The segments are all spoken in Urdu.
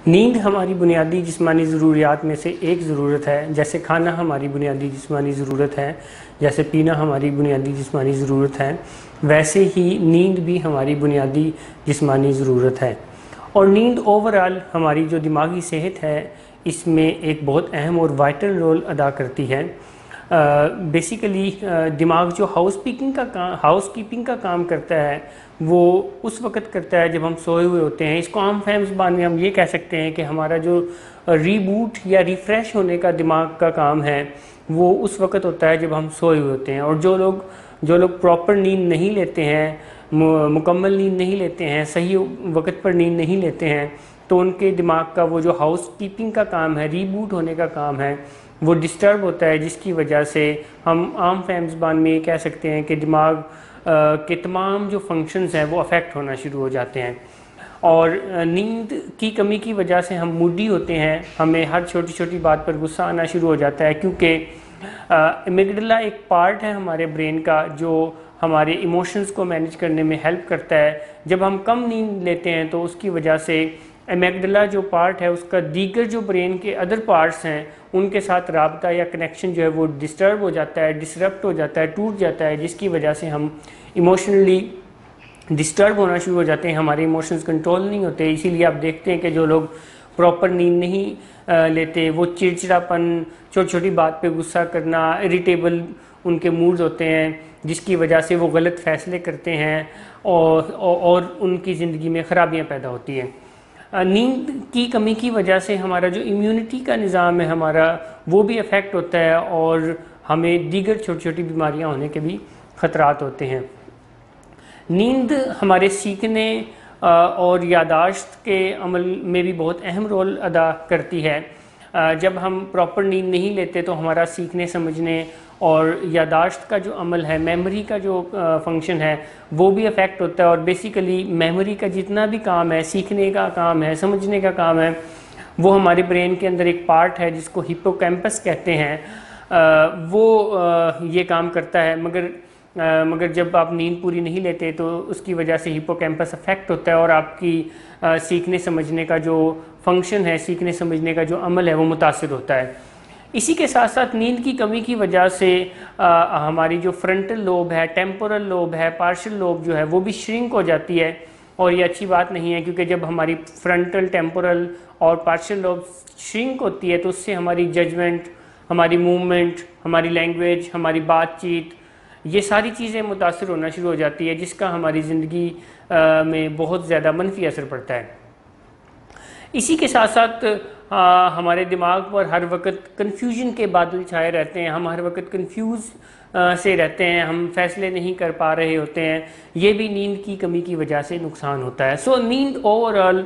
نیند ہماری بنیادی جسمانی ضروریات میں سے ایک ضرورت ہے. جیسے کھانا ہماری بنیادی جسمانی ضرورت ہے، جیسے پینا ہماری بنیادی جسمانی ضرورت ہے، ویسے ہی نیند بھی ہماری بنیادی جسمانی ضرورت ہے. اور نیند اوورآل ہماری جو دماغی صحت ہے اس میں ایک بہت اہم اور وائٹل رول ادا کرتی ہے. بیسیکلی دماغ جو ہاؤس کیپنگ کا کام کرتا ہے وہ اس وقت کرتا ہے جب ہم سوئے ہوئے ہوتے ہیں. اس کو عام فہم زبان میں ہم یہ کہہ سکتے ہیں کہ ہمارا جو ری بوٹ یا ریفریش ہونے کا دماغ کا کام ہے وہ اس وقت ہوتا ہے جب ہم سوئے ہوئے ہوتے ہیں. اور جو لوگ پراپر نیند نہیں لیتے ہیں، مکمل نیند نہیں لیتے ہیں، صحیح وقت پر نیند نہیں لیتے ہیں، تو ان کے دماغ کا وہ جو ہاؤس کیپنگ کا کام ہے، ری بوٹ ہونے کا کام ہے، وہ ڈسٹرب ہوتا ہے، جس کی وجہ سے ہم عام فہم زبان میں یہ کہہ سکتے ہیں کہ دماغ کے تمام جو فنکشنز ہیں وہ افیکٹ ہونا شروع ہو جاتے ہیں. اور نیند کی کمی کی وجہ سے ہم موڈی ہوتے ہیں، ہمیں ہر چھوٹی چھوٹی بات پر غصہ آنا شروع ہو جاتا ہے، کیونکہ امیگڈلا ایک پارٹ ہے ہمارے برین کا جو ہمارے ایموشنز کو مینیج کرنے میں ہیلپ کرتا ہے. جب ہم کم نیند لیتے ہیں تو اس کی وجہ سے امیگڈلا جو پارٹ ہے اس کا دیگر جو برین کے ادر پارٹس ہیں ان کے ساتھ رابطہ یا کنیکشن جو ہے وہ ڈسٹرب ہو جاتا ہے، ڈسرپٹ ہو جاتا ہے، ٹوٹ جاتا ہے، جس کی وجہ سے ہم ایموشنلی ڈسٹرب ہونا شروع ہو جاتے ہیں، ہمارے ایموشنز کنٹرول نہیں ہوتے. اسی لیے آپ دیکھتے ہیں کہ جو لوگ پراپر نیند نہیں لیتے وہ چڑچڑاپن، چھوٹی چھوٹی بات پہ غصہ کرنا، اریٹیبل ان کے موڈز ہوتے ہیں، جس کی وجہ سے وہ غلط فیصلے کرتے ہیں اور ان کی زندگی میں خرابیاں پیدا ہوتی ہیں. نیند کی کمی کی وجہ سے ہمارا جو امیونٹی کا نظام ہے ہمارا وہ بھی افیکٹ ہوتا ہے اور ہمیں دیگر چھوٹی چھوٹی بیماریاں ہونے کے بھی خطرات ہوتے ہیں. نیند ہمارے سیکھنے اور یادداشت کے عمل میں بھی بہت اہم رول ادا کرتی ہے. جب ہم پراپر نیند نہیں لیتے تو ہمارا سیکھنے، سمجھنے اور یادداشت کا جو عمل ہے، میموری کا جو فنکشن ہے وہ بھی افیکٹ ہوتا ہے. اور بیسیکلی میموری کا جتنا بھی کام ہے، سیکھنے کا کام ہے، سمجھنے کا کام ہے، وہ ہمارے برین کے اندر ایک پارٹ ہے جس کو ہپوکیمپس کہتے ہیں، وہ یہ کام کرتا ہے. مگر جب آپ نیند پوری نہیں لیتے تو اس کی وجہ سے ہپوکیمپس افیکٹ ہوتا ہے اور آپ کی سیکھنے سمجھنے کا جو فنکشن ہے، سیکھنے سمجھنے کا جو عمل ہے وہ متاثر ہوتا ہے. اسی کے ساتھ ساتھ نیند کی کمی کی وجہ سے ہماری جو فرنٹل لوب ہے، ٹیمپورل لوب ہے، پارشل لوب جو ہے وہ بھی شرنک ہو جاتی ہے. اور یہ اچھی بات نہیں ہے، کیونکہ جب ہماری فرنٹل، ٹیمپورل اور پارشل لوب شرنک ہوتی ہے تو اس سے ہماری ججمنٹ، ہماری موومنٹ، ہماری لینگویج، ہماری بات چیت، یہ ساری چیزیں متاثر ہونا شروع ہو جاتی ہے، جس کا ہماری زندگی میں بہت زیادہ منفی اثر پڑتا ہے. اسی کے ساتھ ساتھ ہمارے دماغ پر ہر وقت کنفیوژن کے بادل چھائے رہتے ہیں، ہم ہر وقت کنفیوز سے رہتے ہیں، ہم فیصلے نہیں کر پا رہے ہوتے ہیں. یہ بھی نیند کی کمی کی وجہ سے نقصان ہوتا ہے. سو نیند اوورآل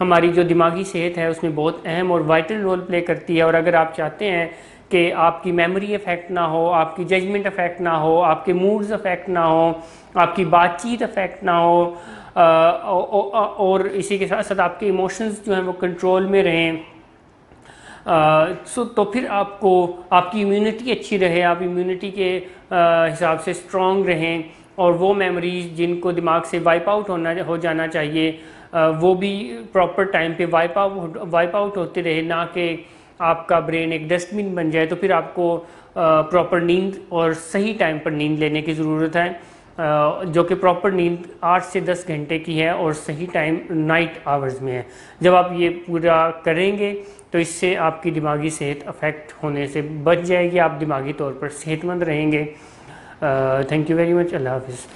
ہماری جو دماغی صحت ہے اس میں بہت اہم اور وائٹل رول پلے کرتی ہے. اور اگر آپ چاہتے ہیں کہ آپ کی میموری افیکٹ نہ ہو، آپ کی ججمنٹ افیکٹ نہ ہو، آپ کے موڈز افیکٹ نہ ہو، آپ کی بات چیت افیکٹ نہ ہو، اور اسی کے ساتھ ساتھ آپ کے ایموشنز جو ہیں وہ کنٹرول میں رہیں، تو پھر آپ کی امیونٹی اچھی رہے، آپ امیونٹی کے حساب سے اسٹرانگ رہیں، اور وہ میموریز جن کو دماغ سے وائپ آؤٹ ہو جانا چاہیے وہ بھی پراپر ٹائم پہ وائپ آؤٹ ہوتے رہے، نہ کہ آپ کا برین ایک ڈسٹ بن بن جائے. تو پھر آپ کو پراپر نیند اور صحیح ٹائم پر نیند لینے کی ضرورت ہے، جو کہ پراپر نیند 8 سے 10 گھنٹے کی ہے اور صحیح ٹائم نائٹ آورز میں ہے. جب آپ یہ پورا کریں گے تو اس سے آپ کی دماغی صحت افیکٹ ہونے سے بچ جائے گی، آپ دماغی طور پر صحت مند رہیں گے. Thank you very much. اللہ حافظ.